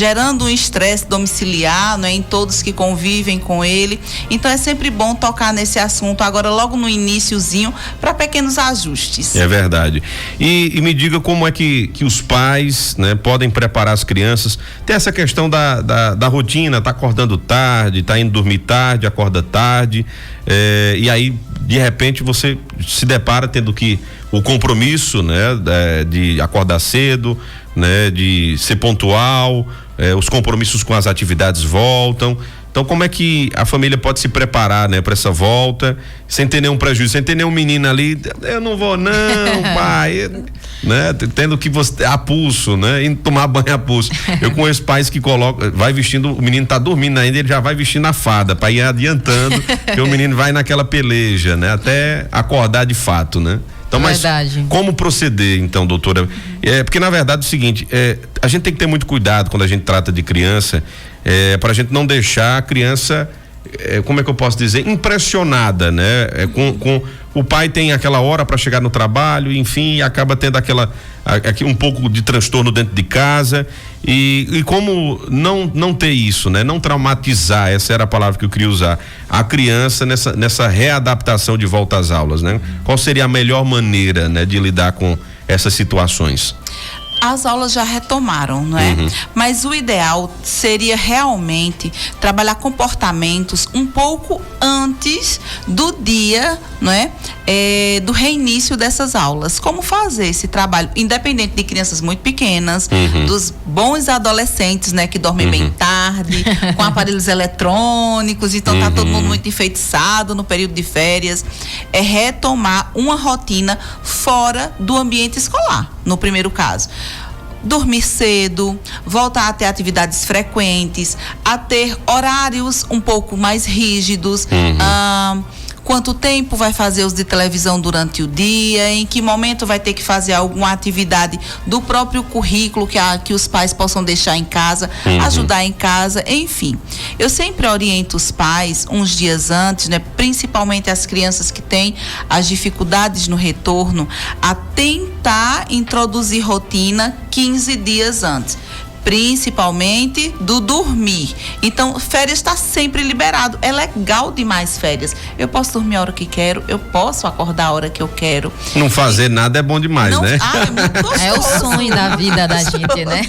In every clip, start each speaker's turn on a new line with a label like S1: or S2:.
S1: gerando um estresse domiciliar, em todos que convivem com ele. Então é sempre bom tocar nesse assunto agora logo no iniciozinho para pequenos ajustes.
S2: É verdade. E me diga como é que os pais, né, podem preparar as crianças. Tem essa questão da rotina, tá acordando tarde, tá indo dormir tarde, acorda tarde, e aí de repente você se depara tendo que o compromisso, né, de acordar cedo, né, de ser pontual, os compromissos com as atividades voltam. Então, como é que a família pode se preparar, né, para essa volta, sem ter nenhum prejuízo, sem ter nenhum menino ali, eu não vou não, pai, né, tendo que você a pulso, né, indo tomar banho a pulso. Eu conheço pais que colocam, vai vestindo, o menino tá dormindo ainda, ele já vai vestindo a fada para ir adiantando, que o menino vai naquela peleja, né, até acordar de fato, né? Então, mas como proceder, então, doutora? Porque na verdade é o seguinte, a gente tem que ter muito cuidado quando a gente trata de criança, para a gente não deixar a criança, como é que eu posso dizer, impressionada, né? Com o pai tem aquela hora para chegar no trabalho, enfim, e acaba tendo um pouco de transtorno dentro de casa, e como não ter isso, né? Não traumatizar, essa era a palavra que eu queria usar, a criança nessa readaptação de volta às aulas, né? Qual seria a melhor maneira, né, de lidar com essas situações?
S1: As aulas já retomaram, não é? Mas o ideal seria realmente trabalhar comportamentos um pouco antes do dia, não é? Do reinício dessas aulas. Como fazer esse trabalho, independente de crianças muito pequenas, dos bons adolescentes, né, que dormem bem tarde, com aparelhos eletrônicos, então tá todo mundo muito enfeitiçado no período de férias. É retomar uma rotina fora do ambiente escolar, no primeiro caso. Dormir cedo, voltar a ter atividades frequentes, a ter horários um pouco mais rígidos, quanto tempo vai fazer uso de televisão durante o dia, em que momento vai ter que fazer alguma atividade do próprio currículo que os pais possam deixar em casa, ajudar em casa, enfim. Eu sempre oriento os pais uns dias antes, né, principalmente as crianças que têm as dificuldades no retorno, a tentar introduzir rotina 15 dias antes. Principalmente do dormir. Então, férias está sempre liberado. É legal demais férias. Eu posso dormir a hora que quero, eu posso acordar a hora que eu quero.
S2: Não fazer nada é bom demais, né?
S1: É muito gostoso.
S3: É o sonho da vida da gente, né?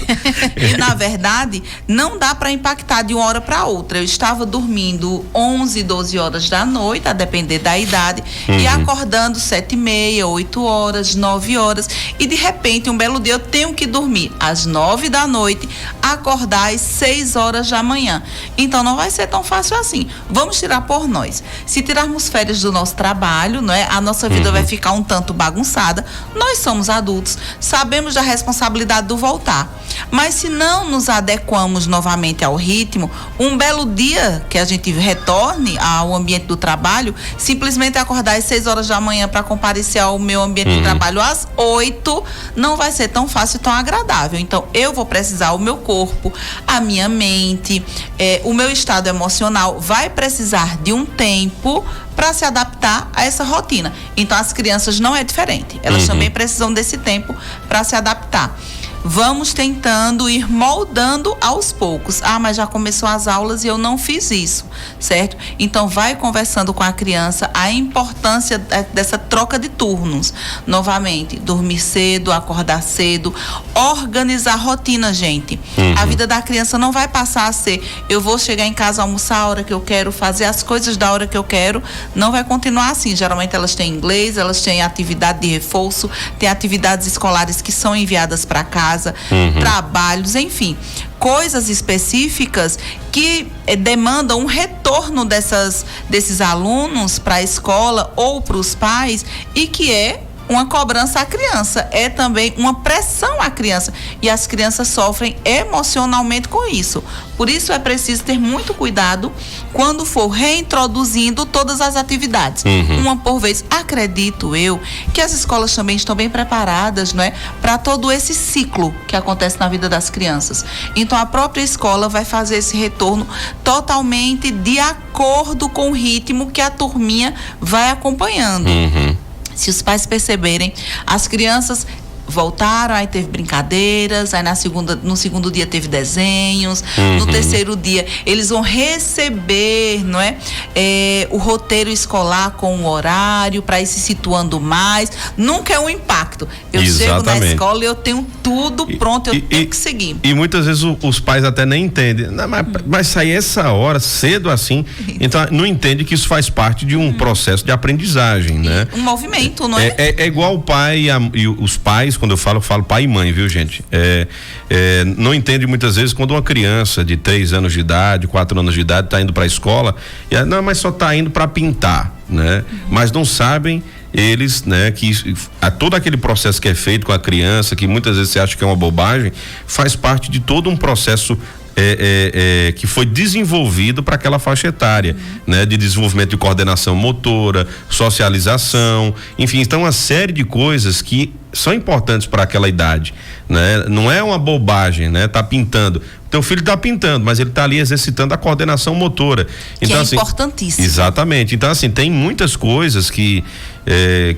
S1: E, na verdade, não dá para impactar de uma hora para outra. Eu estava dormindo 11, 12 horas da noite, a depender da idade, e acordando 7h30, 8 horas, 9 horas. E, de repente, um belo dia, eu tenho que dormir às 9 da noite, acordar às 6 horas da manhã. Então não vai ser tão fácil assim. Vamos tirar por nós. Se tirarmos férias do nosso trabalho, não é? A nossa vida vai ficar um tanto bagunçada. Nós somos adultos, sabemos da responsabilidade do voltar. Mas se não nos adequamos novamente ao ritmo, um belo dia que a gente retorne ao ambiente do trabalho, simplesmente acordar às 6 horas da manhã para comparecer ao meu ambiente de trabalho às 8, não vai ser tão fácil e tão agradável. Então eu vou precisar, o meu corpo, a minha mente, o meu estado emocional vai precisar de um tempo para se adaptar a essa rotina. Então as crianças não é diferente, elas também precisam desse tempo para se adaptar. Vamos tentando ir moldando aos poucos. Mas já começou as aulas e eu não fiz isso, certo? Então vai conversando com a criança a importância dessa troca de turnos. Novamente, dormir cedo, acordar cedo, organizar a rotina, gente. A vida da criança não vai passar a ser, eu vou chegar em casa, almoçar a hora que eu quero, fazer as coisas da hora que eu quero. Não vai continuar assim. Geralmente elas têm inglês, elas têm atividade de reforço, têm atividades escolares que são enviadas para casa, trabalhos, enfim, coisas específicas que demandam um retorno desses alunos para a escola ou para os pais, e que é uma cobrança à criança, é também uma pressão à criança, e as crianças sofrem emocionalmente com isso. Por isso é preciso ter muito cuidado quando for reintroduzindo todas as atividades, uma por vez. Acredito eu que as escolas também estão bem preparadas, não é, para todo esse ciclo que acontece na vida das crianças. Então a própria escola vai fazer esse retorno totalmente de acordo com o ritmo que a turminha vai acompanhando. Se os pais perceberem, as crianças voltaram, aí teve brincadeiras, aí no segundo dia teve desenhos, no terceiro dia eles vão receber, não é? O roteiro escolar com o horário para ir se situando mais. Nunca é um impacto. Eu chego na escola e eu tenho tudo pronto, eu tenho que seguir.
S2: E muitas vezes os pais até nem entendem. Não, mas sair essa hora, cedo assim, então não entende que isso faz parte de um processo de aprendizagem, né?
S1: Um movimento, não é?
S2: É igual o pai e os pais, quando eu falo pai e mãe, viu, gente? Não entende muitas vezes quando uma criança de 3 anos de idade, 4 anos de idade tá indo para a escola, não, mas só tá indo para pintar, né? Mas não sabem eles, né, que todo aquele processo que é feito com a criança, que muitas vezes você acha que é uma bobagem, faz parte de todo um processo que foi desenvolvido para aquela faixa etária, né? De desenvolvimento de coordenação motora, socialização, enfim, então uma série de coisas que são importantes para aquela idade, né? Não é uma bobagem, né? Tá pintando. Teu filho tá pintando, mas ele tá ali exercitando a coordenação motora. Então,
S1: que é
S2: assim,
S1: importantíssimo.
S2: Exatamente. Então, assim, tem muitas coisas que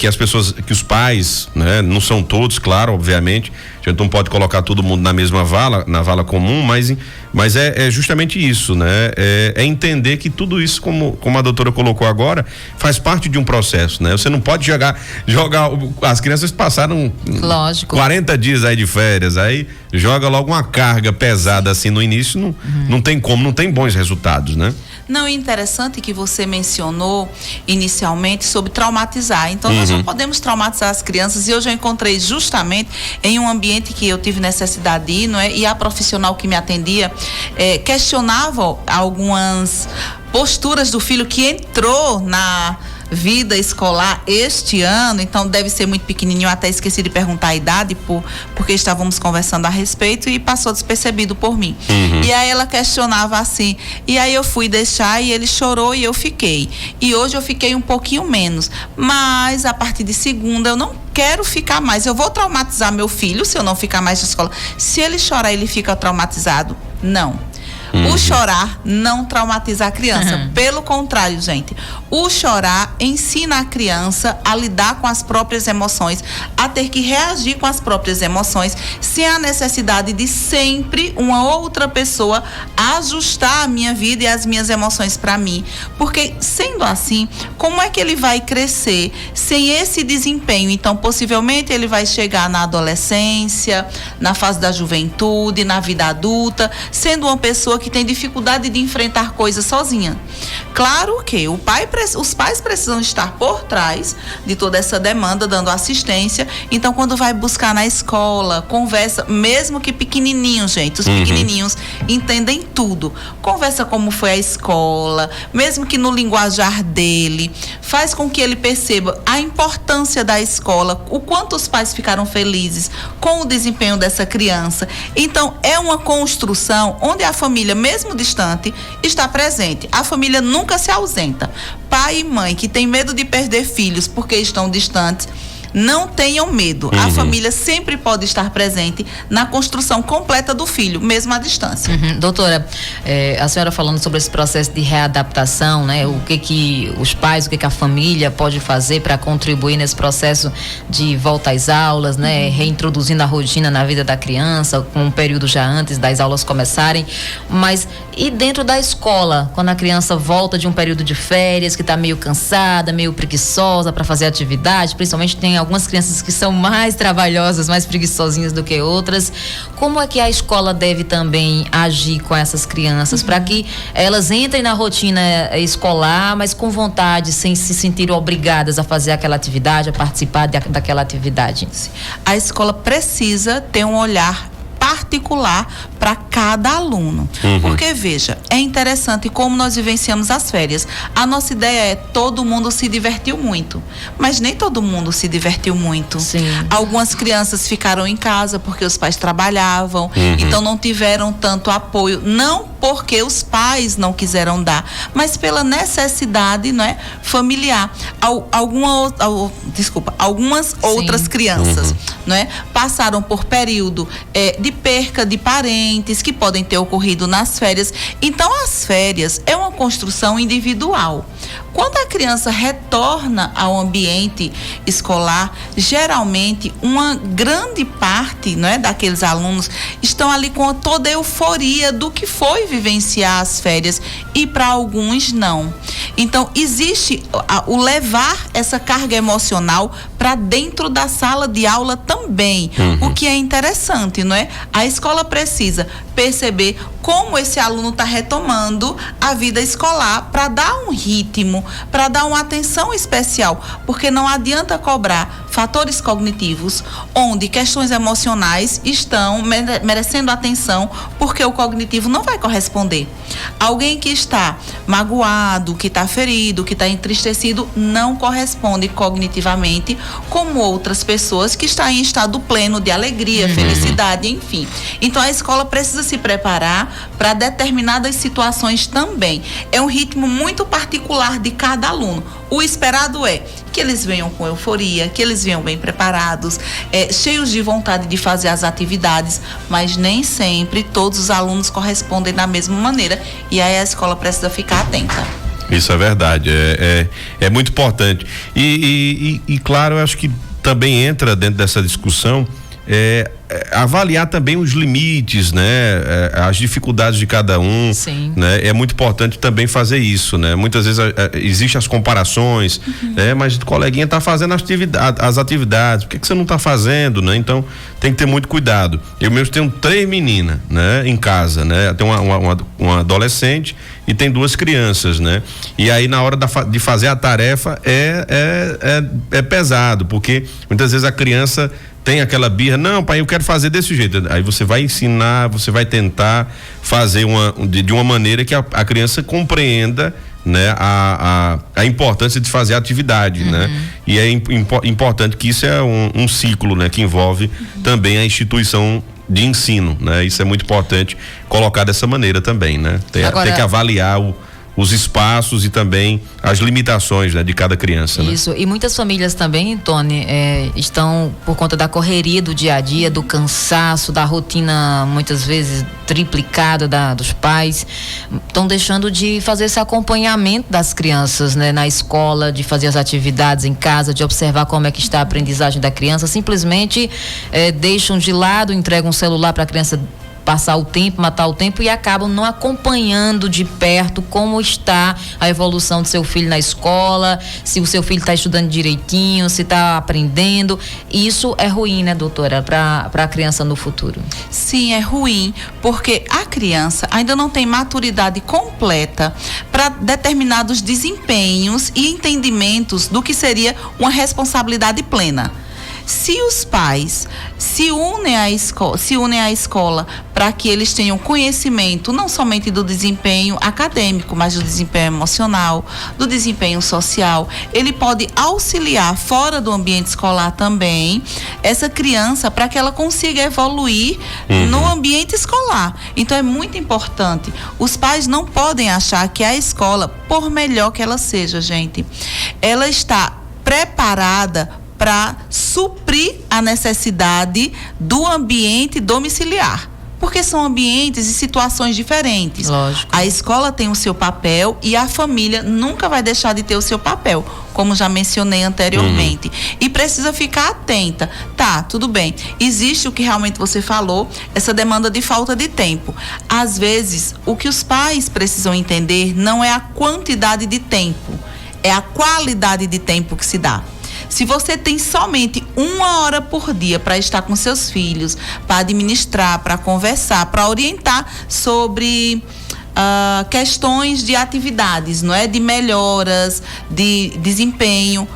S2: as pessoas, que os pais, né? Não são todos, claro, obviamente. A gente não pode colocar todo mundo na mesma vala, na vala comum, mas é justamente isso, né? É entender que tudo isso, como a doutora colocou agora, faz parte de um processo, né? Você não pode jogar, as crianças passaram,
S3: lógico,
S2: 40 dias aí de férias, aí joga logo uma carga pesada assim no início, não tem como, não tem bons resultados, né?
S1: Não, é interessante que você mencionou inicialmente sobre traumatizar. Então, nós não podemos traumatizar as crianças, e eu já encontrei justamente em um ambiente que eu tive necessidade de ir, não é? E a profissional que me atendia questionava algumas posturas do filho que entrou na vida escolar este ano, então deve ser muito pequenininho, até esqueci de perguntar a idade porque estávamos conversando a respeito e passou despercebido por mim. E aí ela questionava assim, e aí eu fui deixar e ele chorou e eu fiquei. E hoje eu fiquei um pouquinho menos, mas a partir de segunda eu não quero ficar mais. Eu vou traumatizar meu filho se eu não ficar mais na escola. Se ele chorar, ele fica traumatizado? Não. O chorar não traumatiza a criança. Pelo contrário, gente, o chorar ensina a criança a lidar com as próprias emoções, a ter que reagir com as próprias emoções, sem a necessidade de sempre uma outra pessoa ajustar a minha vida e as minhas emoções para mim. Porque, sendo assim, como é que ele vai crescer sem esse desempenho? Então, possivelmente ele vai chegar na adolescência, na fase da juventude, na vida adulta, sendo uma pessoa que tem dificuldade de enfrentar coisas sozinha. Claro que os pais precisam estar por trás de toda essa demanda, dando assistência. Então, quando vai buscar na escola, conversa, mesmo que pequenininho, gente, os pequenininhos entendem tudo. Conversa como foi a escola, mesmo que no linguajar dele, faz com que ele perceba a importância da escola, o quanto os pais ficaram felizes com o desempenho dessa criança. Então, é uma construção onde a família, mesmo distante, está presente. A família nunca se ausenta. Pai e mãe que tem medo de perder filhos porque estão distantes, não tenham medo. A família sempre pode estar presente na construção completa do filho, mesmo à distância.
S3: Doutora, a senhora falando sobre esse processo de readaptação, né? O que os pais, o que a família pode fazer para contribuir nesse processo de volta às aulas, né? Reintroduzindo a rotina na vida da criança, com um período já antes das aulas começarem. Mas e dentro da escola, quando a criança volta de um período de férias, que está meio cansada, meio preguiçosa para fazer atividade, principalmente tem algumas crianças que são mais trabalhosas, mais preguiçosinhas do que outras. Como é que a escola deve também agir com essas crianças para que elas entrem na rotina escolar, mas com vontade, sem se sentirem obrigadas a fazer aquela atividade, a participar daquela atividade?
S1: A escola precisa ter um olhar particular para cada aluno. Porque, veja, é interessante como nós vivenciamos as férias. A nossa ideia é todo mundo se divertiu muito, mas nem todo mundo se divertiu muito.
S3: Sim.
S1: Algumas crianças ficaram em casa porque os pais trabalhavam, então não tiveram tanto apoio, não porque os pais não quiseram dar, mas pela necessidade, não é, familiar. Algumas outras crianças, não é, passaram por período de perca de parentes que podem ter ocorrido nas férias. Então, as férias é uma construção individual. Quando a criança retorna ao ambiente escolar, geralmente uma grande parte, não é, daqueles alunos estão ali com toda a euforia do que foi vivenciar as férias, e para alguns não. Então, existe o levar essa carga emocional para dentro da sala de aula também, o que é interessante, não é? A escola precisa perceber como esse aluno está retomando a vida escolar para dar um ritmo, para dar uma atenção especial, porque não adianta cobrar fatores cognitivos onde questões emocionais estão merecendo atenção, porque o cognitivo não vai corresponder. Alguém que está magoado, que está ferido, que está entristecido, não corresponde cognitivamente como outras pessoas que estão em estado pleno de alegria, felicidade, enfim. Então, a escola precisa se preparar para determinadas situações também. É um ritmo muito particular de cada aluno. O esperado é que eles venham com euforia, que eles venham bem preparados, cheios de vontade de fazer as atividades, mas nem sempre todos os alunos correspondem da mesma maneira, e aí a escola precisa ficar atenta.
S2: Isso é verdade, é muito importante. E claro, eu acho que também entra dentro dessa discussão avaliar também os limites, né? As dificuldades de cada um.
S3: Sim.
S2: Né? É muito importante também fazer isso, né? Muitas vezes existem as comparações, mas o coleguinha tá fazendo as atividades, por que você não tá fazendo, né? Então tem que ter muito cuidado. Eu mesmo tenho 3 meninas, né? Em casa, né? Tem uma adolescente e tem 2 crianças, né? E aí na hora de fazer a tarefa é pesado, porque muitas vezes a criança tem aquela birra, não, pai, eu quero fazer desse jeito. Aí você vai ensinar, você vai tentar fazer de uma maneira que a criança compreenda, né, a importância de fazer a atividade, né? E é importante que isso é um ciclo, né, que envolve também a instituição de ensino, né? Isso é muito importante colocar dessa maneira também, né? Tem que avaliar os espaços e também as limitações, né, de cada criança.
S3: Isso, né? E muitas famílias também, Tony, estão, por conta da correria do dia a dia, do cansaço, da rotina muitas vezes triplicada dos pais, estão deixando de fazer esse acompanhamento das crianças, né, na escola, de fazer as atividades em casa, de observar como é que está a aprendizagem da criança. Simplesmente deixam de lado, entregam um celular para a criança passar o tempo, matar o tempo, e acabam não acompanhando de perto como está a evolução do seu filho na escola, se o seu filho está estudando direitinho, se está aprendendo. Isso é ruim, né, doutora, para a criança no futuro?
S1: Sim, é ruim, porque a criança ainda não tem maturidade completa para determinados desempenhos e entendimentos do que seria uma responsabilidade plena. Se os pais se unem à escola para que eles tenham conhecimento não somente do desempenho acadêmico, mas do desempenho emocional, do desempenho social, ele pode auxiliar fora do ambiente escolar também essa criança para que ela consiga evoluir no ambiente escolar. Então é muito importante. Os pais não podem achar que a escola, por melhor que ela seja, gente, ela está preparada para suprir a necessidade do ambiente domiciliar, porque são ambientes e situações diferentes.
S3: Lógico.
S1: A escola tem o seu papel e a família nunca vai deixar de ter o seu papel, como já mencionei anteriormente. E precisa ficar atenta. Tá, tudo bem. Existe o que realmente você falou, essa demanda de falta de tempo. Às vezes, o que os pais precisam entender não é a quantidade de tempo, é a qualidade de tempo que se dá. Se você tem somente 1 hora por dia para estar com seus filhos, para administrar, para conversar, para orientar sobre questões de atividades, não é? De melhoras, de desempenho.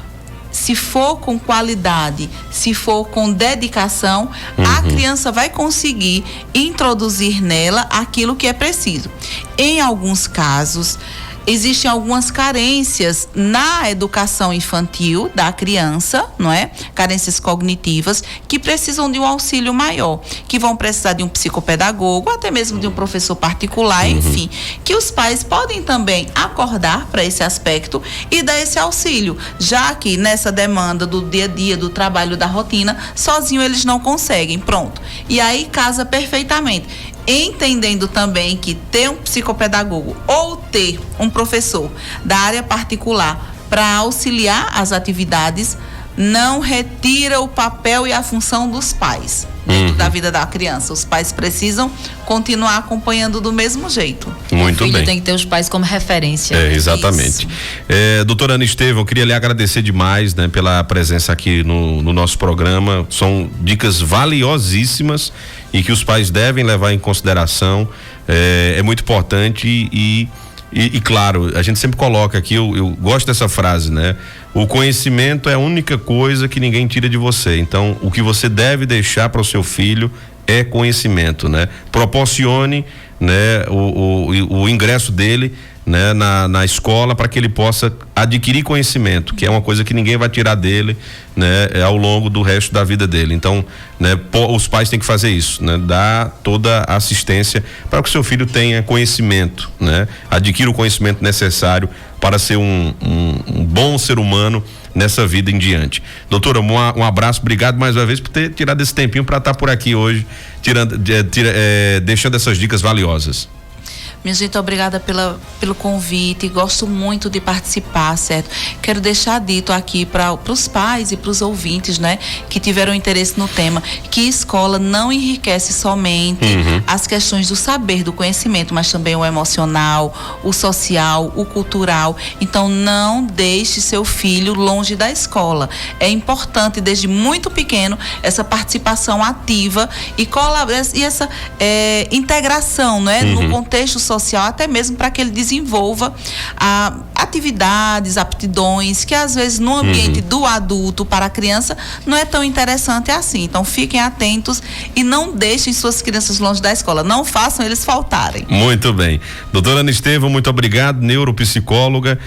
S1: Se for com qualidade, se for com dedicação, a criança vai conseguir introduzir nela aquilo que é preciso. Em alguns casos, existem algumas carências na educação infantil da criança, não é? Carências cognitivas que precisam de um auxílio maior, que vão precisar de um psicopedagogo, até mesmo de um professor particular, enfim, que os pais podem também acordar para esse aspecto e dar esse auxílio, já que nessa demanda do dia a dia, do trabalho, da rotina, sozinho eles não conseguem, pronto. E aí casa perfeitamente. Entendendo também que ter um psicopedagogo ou ter um professor da área particular para auxiliar as atividades não retira o papel e a função dos pais dentro da vida da criança. Os pais precisam continuar acompanhando do mesmo jeito.
S2: Muito bem.
S3: O filho tem que ter os pais como referência.
S2: Exatamente. Doutora Ana Estevam, eu queria lhe agradecer demais, né, pela presença aqui no nosso programa. São dicas valiosíssimas e que os pais devem levar em consideração. É muito importante e claro, a gente sempre coloca aqui, eu gosto dessa frase, né? O conhecimento é a única coisa que ninguém tira de você. Então, o que você deve deixar para o seu filho é conhecimento, né? Proporcione, né, o ingresso dele, né, na escola, para que ele possa adquirir conhecimento, que é uma coisa que ninguém vai tirar dele, né, ao longo do resto da vida dele. Então, né, os pais têm que fazer isso, né, dar toda a assistência para que o seu filho tenha conhecimento, né, adquira o conhecimento necessário para ser um bom ser humano nessa vida em diante. Doutora, um abraço, obrigado mais uma vez por ter tirado esse tempinho para estar por aqui hoje, deixando essas dicas valiosas.
S1: Minha gente, obrigada pelo convite, gosto muito de participar, certo? Quero deixar dito aqui para os pais e para os ouvintes, né, que tiveram interesse no tema, que escola não enriquece somente as questões do saber, do conhecimento, mas também o emocional, o social, o cultural. Então, não deixe seu filho longe da escola. É importante, desde muito pequeno, essa participação ativa e essa integração, né, no contexto social, até mesmo para que ele desenvolva atividades, aptidões que às vezes no ambiente do adulto para a criança não é tão interessante assim. Então fiquem atentos e não deixem suas crianças longe da escola, não façam eles faltarem.
S2: Muito bem. Doutora Ana Estevam, muito obrigado, neuropsicóloga,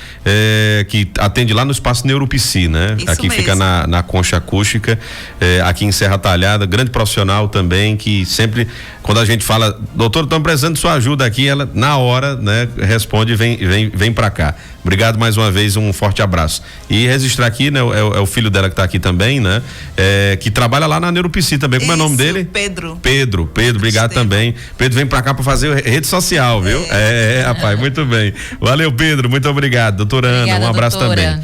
S2: que atende lá no Espaço Neuropsi, né?
S1: Isso
S2: aqui
S1: mesmo.
S2: Fica na Concha Acústica, aqui em Serra Talhada, grande profissional também, que sempre, quando a gente fala, doutor, estamos precisando de sua ajuda aqui, ela na hora, né, responde e vem pra cá. Obrigado mais uma vez, um forte abraço. E registrar aqui, né, é o filho dela que tá aqui também, né? Que trabalha lá na Neuropsi também. Como é o nome dele? Pedro, obrigado também. Pedro vem pra cá pra fazer rede social, viu? Rapaz, muito bem. Valeu, Pedro, muito obrigado. Doutora Ana, um abraço também.